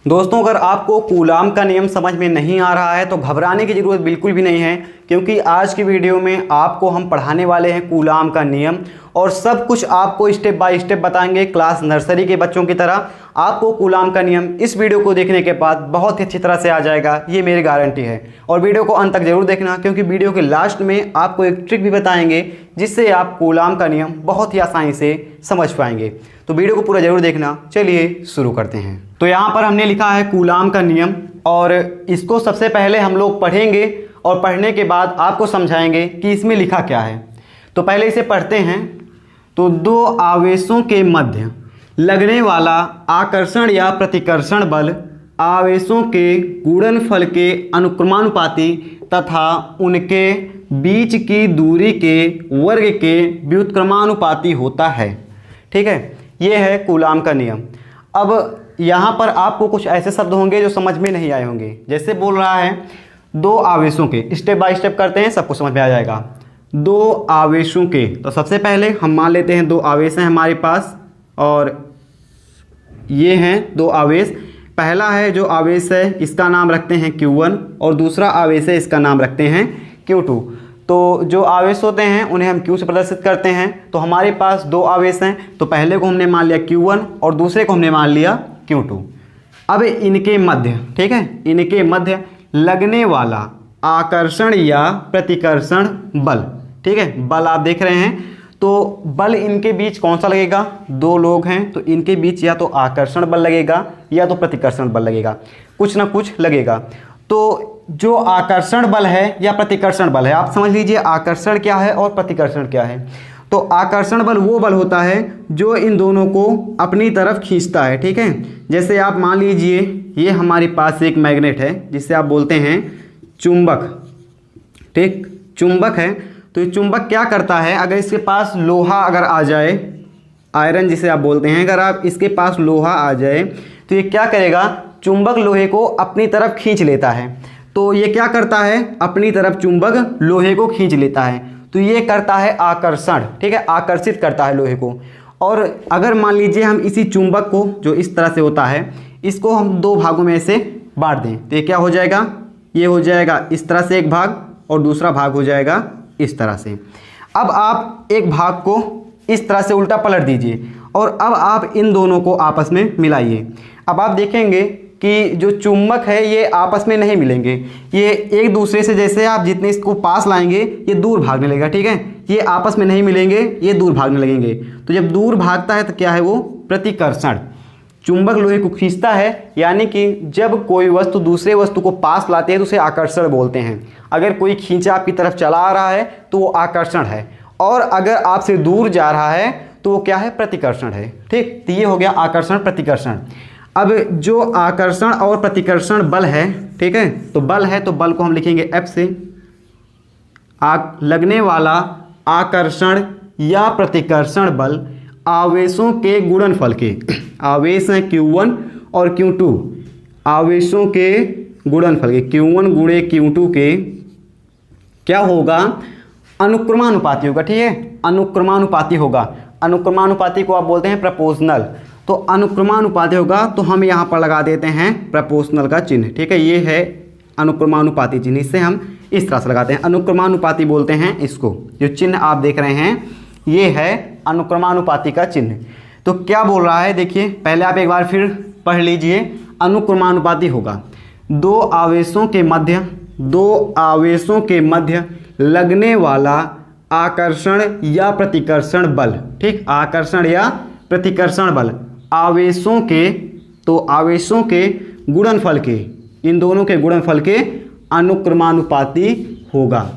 दोस्तों, अगर आपको कूलाम का नियम समझ में नहीं आ रहा है तो घबराने की ज़रूरत बिल्कुल भी नहीं है, क्योंकि आज की वीडियो में आपको हम पढ़ाने वाले हैं कूलाम का नियम और सब कुछ आपको स्टेप बाय स्टेप बताएंगे। क्लास नर्सरी के बच्चों की तरह आपको कूलाम का नियम इस वीडियो को देखने के बाद बहुत ही अच्छी तरह से आ जाएगा, ये मेरी गारंटी है। और वीडियो को अंत तक जरूर देखना, क्योंकि वीडियो के लास्ट में आपको एक ट्रिक भी बताएंगे जिससे आप कूलाम का नियम बहुत ही आसानी से समझ पाएंगे। तो वीडियो को पूरा जरूर देखना। चलिए शुरू करते हैं। तो यहाँ पर हमने लिखा है कूलाम का नियम और इसको सबसे पहले हम लोग पढ़ेंगे और पढ़ने के बाद आपको समझाएंगे कि इसमें लिखा क्या है। तो पहले इसे पढ़ते हैं। तो दो आवेशों के मध्य लगने वाला आकर्षण या प्रतिकर्षण बल आवेशों के गुणनफल के अनुक्रमानुपाती तथा उनके बीच की दूरी के वर्ग के व्युत्क्रमानुपाती होता है। ठीक है, ये है कूलाम का नियम। अब यहाँ पर आपको कुछ ऐसे शब्द होंगे जो समझ में नहीं आए होंगे। जैसे बोल रहा है दो आवेशों के, स्टेप बाय स्टेप करते हैं, सबको समझ में आ जाएगा। दो आवेशों के, तो सबसे पहले हम मान लेते हैं दो आवेश हैं हमारे पास और ये हैं दो आवेश। पहला है जो आवेश है इसका नाम रखते हैं Q1 और दूसरा आवेश है इसका नाम रखते हैं Q2। तो जो आवेश होते हैं उन्हें हम Q से प्रदर्शित करते हैं। तो हमारे पास दो आवेश हैं, तो पहले को हमने मान लिया Q1 और दूसरे को हमने मान लिया Q2। अब इनके मध्य, ठीक है, इनके मध्य लगने वाला आकर्षण या प्रतिकर्षण बल, ठीक है, बल आप देख रहे हैं। तो बल इनके बीच कौन सा लगेगा? दो लोग हैं तो इनके बीच या तो आकर्षण बल लगेगा या तो प्रतिकर्षण बल लगेगा, कुछ ना कुछ लगेगा। तो जो आकर्षण बल है या प्रतिकर्षण बल है, आप समझ लीजिए आकर्षण क्या है और प्रतिकर्षण क्या है। तो आकर्षण बल वो बल होता है जो इन दोनों को अपनी तरफ खींचता है। ठीक है, जैसे आप मान लीजिए ये हमारे पास एक मैग्नेट है जिसे आप बोलते हैं चुंबक। ठीक, चुंबक है। तो ये चुंबक क्या करता है, अगर इसके पास लोहा अगर आ जाए, आयरन जिसे आप बोलते हैं, अगर आप इसके पास लोहा आ जाए तो ये क्या करेगा, चुंबक लोहे को अपनी तरफ खींच लेता है। तो ये क्या करता है, अपनी तरफ चुंबक लोहे को खींच लेता है। तो ये करता है आकर्षण, ठीक है, आकर्षित करता है लोहे को। और अगर मान लीजिए हम इसी चुंबक को, जो इस तरह से होता है, इसको हम दो भागों में से बांट दें तो ये क्या हो जाएगा, ये हो जाएगा इस तरह से एक भाग और दूसरा भाग हो जाएगा इस तरह से। अब आप एक भाग को इस तरह से उल्टा पलट दीजिए और अब आप इन दोनों को आपस में मिलाइए। अब आप देखेंगे कि जो चुंबक है ये आपस में नहीं मिलेंगे, ये एक दूसरे से, जैसे आप जितने इसको पास लाएंगे ये दूर भागने लगेगा। ठीक है, ये आपस में नहीं मिलेंगे, ये दूर भागने लगेंगे। तो जब दूर भागता है तो क्या है वो, प्रतिकर्षण। चुंबक लोहे को खींचता है, यानी कि जब कोई वस्तु दूसरे वस्तु को पास लाती है तो उसे आकर्षण बोलते हैं। अगर कोई खींचा आपकी तरफ चला आ रहा है तो वो आकर्षण है, और अगर आपसे दूर जा रहा है तो वो क्या है, प्रतिकर्षण है। ठीक, तो ये हो गया आकर्षण प्रतिकर्षण। अब जो आकर्षण और प्रतिकर्षण बल है, ठीक है, तो बल है तो बल को हम लिखेंगे F से। लगने वाला आकर्षण या प्रतिकर्षण बल आवेशों के गुणनफल के, आवेश हैं Q1 और Q2, आवेशों के गुणनफल के Q1 गुणे Q2 के क्या होगा, अनुक्रमानुपाती होगा। ठीक है, अनुक्रमानुपाती होगा। अनुक्रमानुपाती को आप बोलते हैं प्रपोर्शनल। तो अनुक्रमानुपाती होगा तो हम यहाँ पर लगा देते हैं प्रपोर्शनल का चिन्ह। ठीक है, ये है अनुक्रमानुपाती चिन्ह, इससे हम इस तरह से लगाते हैं, अनुक्रमानुपाती बोलते हैं इसको। जो चिन्ह आप देख रहे हैं ये है अनुक्रमानुपाती का चिन्ह। तो क्या बोल रहा है देखिए, पहले आप एक बार फिर पढ़ लीजिए। अनुक्रमानुपाती होगा दो आवेशों के मध्य लगने वाला आकर्षण या प्रतिकर्षण बल। ठीक, आकर्षण या प्रतिकर्षण बल आवेशों के, तो आवेशों के गुणनफल के, इन दोनों के गुणनफल के अनुक्रमानुपाती होगा।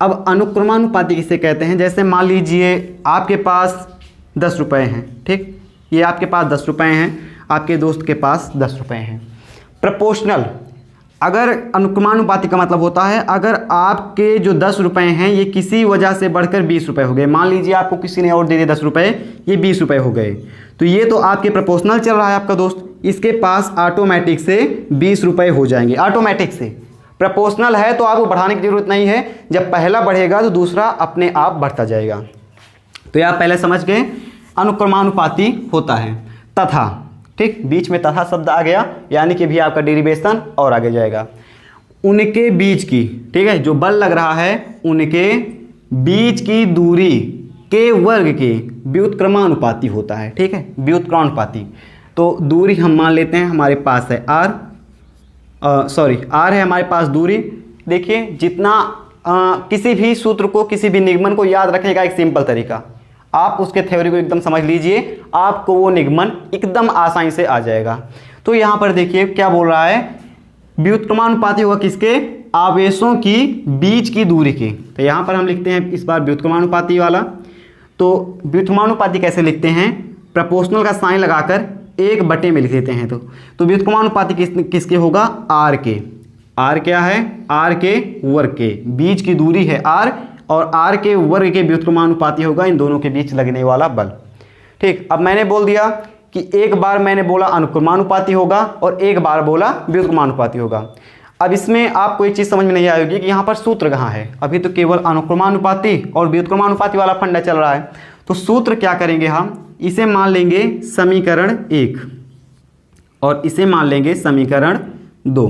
अब अनुक्रमानुपाती किसे कहते हैं, जैसे मान लीजिए आपके पास 10 रुपये हैं। ठीक, ये आपके पास 10 रुपये हैं, आपके दोस्त के पास 10 रुपये हैं। प्रपोर्शनल, अगर अनुक्रमानुपाती का मतलब होता है अगर आपके जो 10 रुपये हैं ये किसी वजह से बढ़कर 20 रुपये हो गए, मान लीजिए आपको किसी ने और दे दिए 10 रुपये, ये 20 रुपये हो गए, तो ये तो आपके प्रपोर्शनल चल रहा है आपका दोस्त, इसके पास ऑटोमेटिक से 20 रुपये हो जाएंगे, ऑटोमेटिक से। प्रपोर्शनल है तो आपको बढ़ाने की जरूरत नहीं है, जब पहला बढ़ेगा तो दूसरा अपने आप बढ़ता जाएगा। तो ये आप पहले समझ गए अनुक्रमानुपाती होता है। तथा ठीक, बीच में तथा शब्द आ गया, यानी कि भी आपका डेरिवेशन और आगे जाएगा। उनके बीच की, ठीक है, जो बल लग रहा है उनके बीच की दूरी के वर्ग के व्युत्क्रमानुपाती होता है। ठीक है, व्युत्क्रमानुपाती। तो दूरी हम मान लेते हैं हमारे पास है r है हमारे पास दूरी। देखिए जितना किसी भी सूत्र को, किसी भी निगमन को याद रखने का एक सिंपल तरीका, आप उसके थ्योरी को एकदम समझ लीजिए, आपको वो निगमन एकदम आसानी से आ जाएगा। तो यहाँ पर देखिए क्या बोल रहा है, व्युत्क्रमानुपाती होगा किसके, आवेशों की बीच की दूरी के। तो यहाँ पर हम लिखते हैं इस बार व्युत्क्रमानुपाती वाला। तो व्युत्क्रमानुपाती कैसे लिखते हैं, प्रोपोर्शनल का साइन लगाकर एक बटे में लिख देते हैं। तो व्युत्क्रमानुपाती किसके होगा, आर के। आर क्या है, आर के वर्ग के, बीच की दूरी है आर, और आर के वर्ग के व्युत्क्रमानुपाती होगा इन दोनों के बीच लगने वाला बल। ठीक, अब मैंने बोल दिया कि एक बार मैंने बोला अनुक्रमानुपाती होगा और एक बार बोला व्युत्क्रमानुपाती होगा। अब इसमें आपको एक चीज़ समझ में नहीं आएगी कि यहाँ पर सूत्र कहाँ है। अभी तो केवल अनुक्रमानुपाती और व्युत्क्रमानुपाती वाला फंडा चल रहा है। तो सूत्र क्या करेंगे, हम इसे मान लेंगे समीकरण 1 और इसे मान लेंगे समीकरण 2।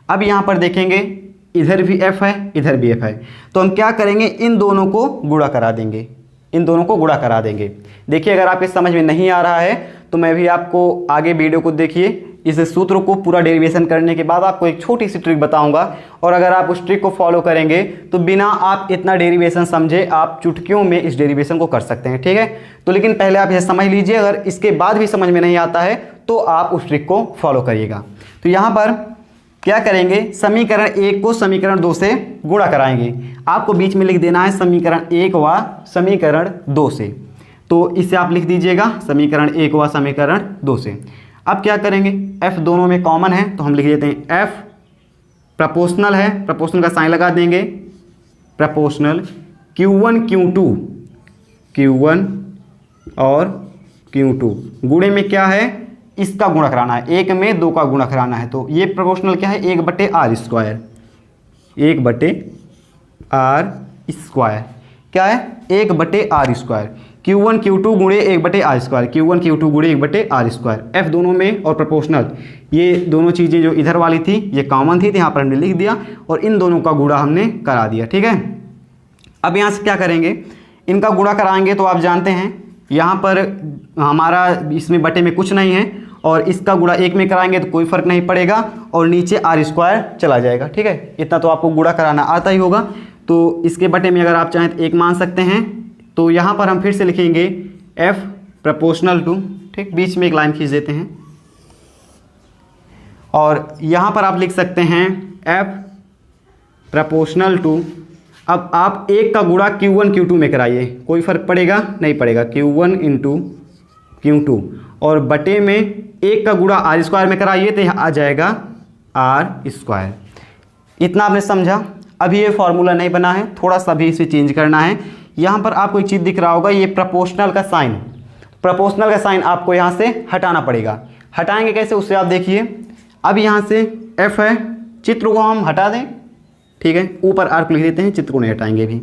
अब यहाँ पर देखेंगे इधर भी f है, इधर भी f है, तो हम क्या करेंगे, इन दोनों को गुणा करा देंगे, इन दोनों को गुणा करा देंगे। देखिए अगर आपके समझ में नहीं आ रहा है तो मैं भी आपको आगे वीडियो को देखिए, इस सूत्र को पूरा डेरिवेशन करने के बाद आपको एक छोटी सी ट्रिक बताऊंगा, और अगर आप उस ट्रिक को फॉलो करेंगे तो बिना आप इतना डेरिवेशन समझे आप चुटकियों में इस डेरिवेशन को कर सकते हैं। ठीक है, तो लेकिन पहले आप यह समझ लीजिए, अगर इसके बाद भी समझ में नहीं आता है तो आप उस ट्रिक को फॉलो करिएगा। तो यहाँ पर क्या करेंगे, समीकरण 1 को समीकरण 2 से गुणा कराएंगे। आपको बीच में लिख देना है समीकरण 1 व समीकरण 2 से, तो इसे आप लिख दीजिएगा समीकरण 1 व समीकरण 2 से। अब क्या करेंगे, f दोनों में कॉमन है तो हम लिख देते हैं f, प्रोपोर्शनल है, प्रोपोर्शनल का साइन लगा देंगे, प्रोपोर्शनल q1 q1 और q2, गुणे में क्या है, इसका गुणा कराना है, 1 में 2 का गुणा कराना है। तो ये प्रोपोर्शनल क्या है, 1/r², 1/r², क्या है 1/r², q1 q2 गुणे 1/r², q1 q2 गुणे 1/r², f दोनों में और प्रोपोर्शनल, ये दोनों चीज़ें जो इधर वाली थी ये कॉमन थी, तो यहाँ पर हमने लिख दिया और इन दोनों का गुणा हमने करा दिया। ठीक है, अब यहाँ से क्या करेंगे, इनका गुणा कराएंगे तो आप जानते हैं यहाँ पर हमारा इसमें बटे में कुछ नहीं है, और इसका गुणा 1 में कराएंगे तो कोई फर्क नहीं पड़ेगा, और नीचे r² चला जाएगा। ठीक है, इतना तो आपको गुणा कराना आता ही होगा। तो इसके बटे में अगर आप चाहें तो 1 मान सकते हैं। तो यहाँ पर हम फिर से लिखेंगे f प्रोपोर्शनल टू, ठीक, बीच में एक लाइन खींच देते हैं, और यहाँ पर आप लिख सकते हैं f प्रोपोर्शनल टू। अब आप 1 का गुणा q1 q2 में कराइए, कोई फर्क पड़ेगा नहीं पड़ेगा, q1 × q2, और बटे में 1 का गुणा r² में कराइए तो यहाँ आ जाएगा r²। इतना आपने समझा। अभी ये फॉर्मूला नहीं बना है, थोड़ा सा भी इसे चेंज करना है। यहाँ पर आपको एक चीज़ दिख रहा होगा, ये प्रोपोर्शनल का साइन, प्रोपोर्शनल का साइन आपको यहाँ से हटाना पड़ेगा। हटाएंगे कैसे, उससे आप देखिए। अब यहाँ से f है, चित्र को हम हटा दें, ठीक है, ऊपर आर्क लिख देते हैं, चित्र को नहीं हटाएंगे भी।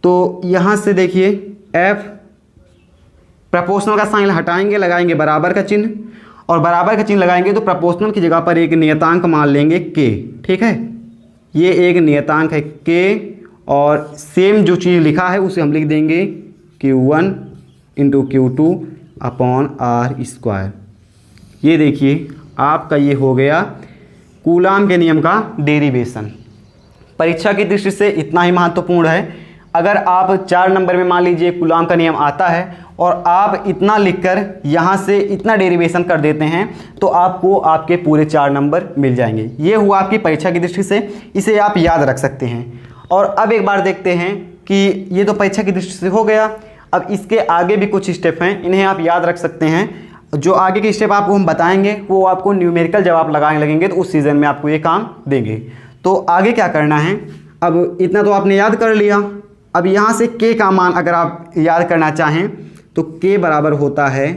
तो यहाँ से देखिए f प्रोपोर्शनल का साइन हटाएंगे, लगाएंगे बराबर का चिन्ह, और बराबर का चिन्ह लगाएंगे तो प्रोपोर्शनल की जगह पर एक नियतांक मान लेंगे k। ठीक है, ये एक नियतांक है k, और सेम जो चीज़ लिखा है उसे हम लिख देंगे q1 × q2/r²। ये देखिए आपका ये हो गया कूलाम के नियम का डेरिवेशन। परीक्षा की दृष्टि से इतना ही महत्वपूर्ण है। अगर आप 4 नंबर में मान लीजिए कूलाम का नियम आता है और आप इतना लिखकर यहाँ से इतना डेरिवेशन कर देते हैं तो आपको आपके पूरे 4 नंबर मिल जाएंगे। ये हुआ आपकी परीक्षा की दृष्टि से, इसे आप याद रख सकते हैं। और अब एक बार देखते हैं कि ये तो परीक्षा की दृष्टि से हो गया। अब इसके आगे भी कुछ स्टेप हैं, इन्हें आप याद रख सकते हैं। जो आगे के स्टेप आपको हम बताएंगे वो आपको न्यूमेरिकल जब आप लगाने लगेंगे तो उस सीज़न में आपको ये काम देंगे। तो आगे क्या करना है, अब इतना तो आपने याद कर लिया। अब यहाँ से k का मान अगर आप याद करना चाहें तो k बराबर होता है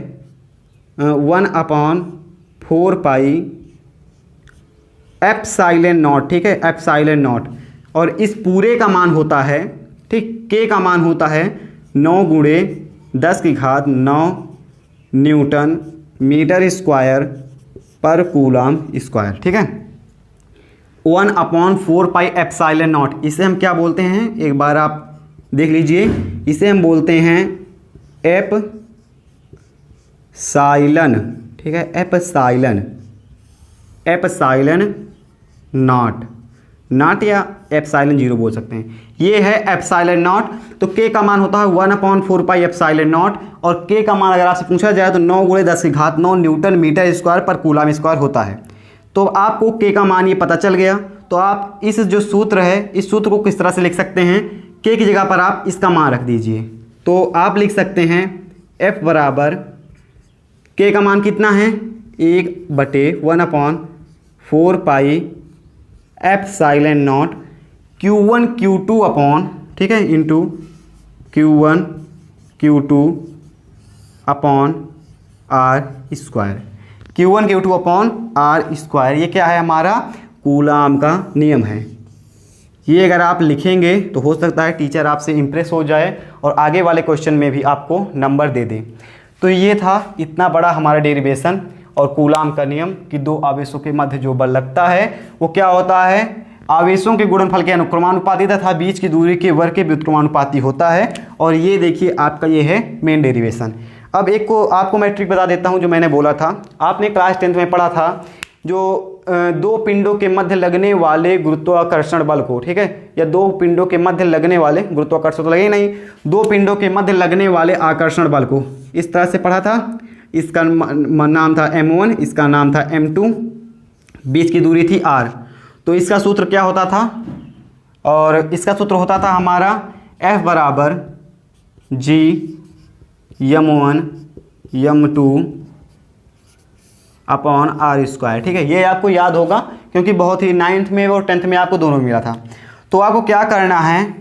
1/4 पाई ε0, ठीक है, ε0, और इस पूरे का मान होता है, ठीक, k का मान होता है 9 × 10⁻⁹ न्यूटन मीटर स्क्वायर पर कूलाम स्क्वायर, ठीक है। 1/4πε0, इसे हम क्या बोलते हैं, एक बार आप देख लीजिए, इसे हम बोलते हैं एप्साइलन, ठीक है, एप्साइलन नॉट या एप्साइलन 0 बोल सकते हैं। ये है एप्साइलन नॉट। तो के का मान होता है 1/4π एप्साइलन नॉट, और के का मान अगर आपसे पूछा जाए तो 9 × 10⁹ न्यूटन मीटर स्क्वायर पर कूलाम स्क्वायर होता है। तो आपको के का मान ये पता चल गया। तो आप इस जो सूत्र है, इस सूत्र को किस तरह से लिख सकते हैं, के की जगह पर आप इसका मान रख दीजिए। तो आप लिख सकते हैं F बराबर, के का मान कितना है, 1/1/4π epsilon not Q1 Q2 upon, ठीक है, into Q1 Q2 upon R square, Q1 Q2 upon R square. ये क्या है, हमारा कूलाम का नियम है। ये अगर आप लिखेंगे तो हो सकता है टीचर आपसे इम्प्रेस हो जाए और आगे वाले क्वेश्चन में भी आपको नंबर दे दे। तो ये था इतना बड़ा हमारा डेरिवेशन और कूलाम का नियम कि दो आवेशों के मध्य जो बल लगता है वो क्या होता है, आवेशों के गुणनफल के अनुक्रमानुपाती तथा बीच की दूरी के वर्ग के व्युत्क्रमानुपाती होता है। और ये देखिए आपका ये है मेन डेरिवेशन। अब एक को आपको मैं ट्रिक बता देता हूँ जो मैंने बोला था, आपने क्लास 10th में पढ़ा था, जो दो पिंडों के मध्य लगने वाले गुरुत्वाकर्षण बल को, ठीक है, या दो पिंडों के मध्य लगने वाले, गुरुत्वाकर्षण तो लगे नहीं, दो पिंडों के मध्य लगने वाले आकर्षण बल को इस तरह से पढ़ा था। इसका नाम था m1, इसका नाम था m2, बीच की दूरी थी r। तो इसका सूत्र क्या होता था, और इसका सूत्र होता था हमारा F बराबर G m1 m2 upon R square, ठीक है। ये आपको याद होगा क्योंकि बहुत ही 9th में और 10th में आपको दोनों मिला था। तो आपको क्या करना है,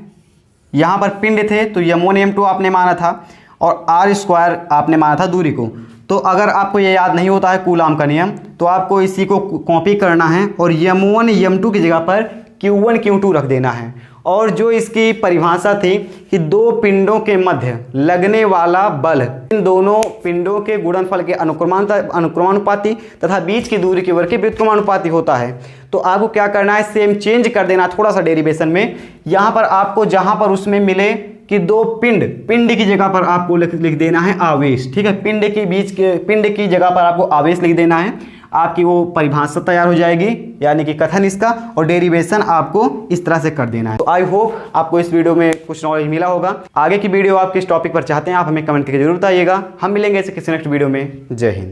यहाँ पर पिंड थे तो m1 m2 आपने माना था और R स्क्वायर आपने माना था दूरी को। तो अगर आपको ये याद नहीं होता है कूलाम का नियम, तो आपको इसी को कॉपी करना है और m1 m2 की जगह पर Q1 Q2 रख देना है। और जो इसकी परिभाषा थी कि दो पिंडों के मध्य लगने वाला बल इन दोनों पिंडों के गुणनफल के अनुक्रमानुपाती तथा बीच की दूरी के वर्ग के व्युत्क्रमानुपाती होता है। तो आपको क्या करना है, सेम चेंज कर देना थोड़ा सा डेरिवेशन में। यहाँ पर आपको जहाँ पर उसमें मिले कि दो पिंड की जगह पर आपको लिख देना है आवेश, ठीक है। पिंड की जगह पर आपको आवेश लिख देना है। आपकी वो परिभाषा तैयार हो जाएगी, यानी कि कथन इसका, और डेरिवेशन आपको इस तरह से कर देना है। तो आई होप आपको इस वीडियो में कुछ नॉलेज मिला होगा। आगे की वीडियो आप किस टॉपिक पर चाहते हैं आप हमें कमेंट करके जरूर बताइएगा। हम मिलेंगे ऐसे किसी नेक्स्ट वीडियो में। जय हिंद।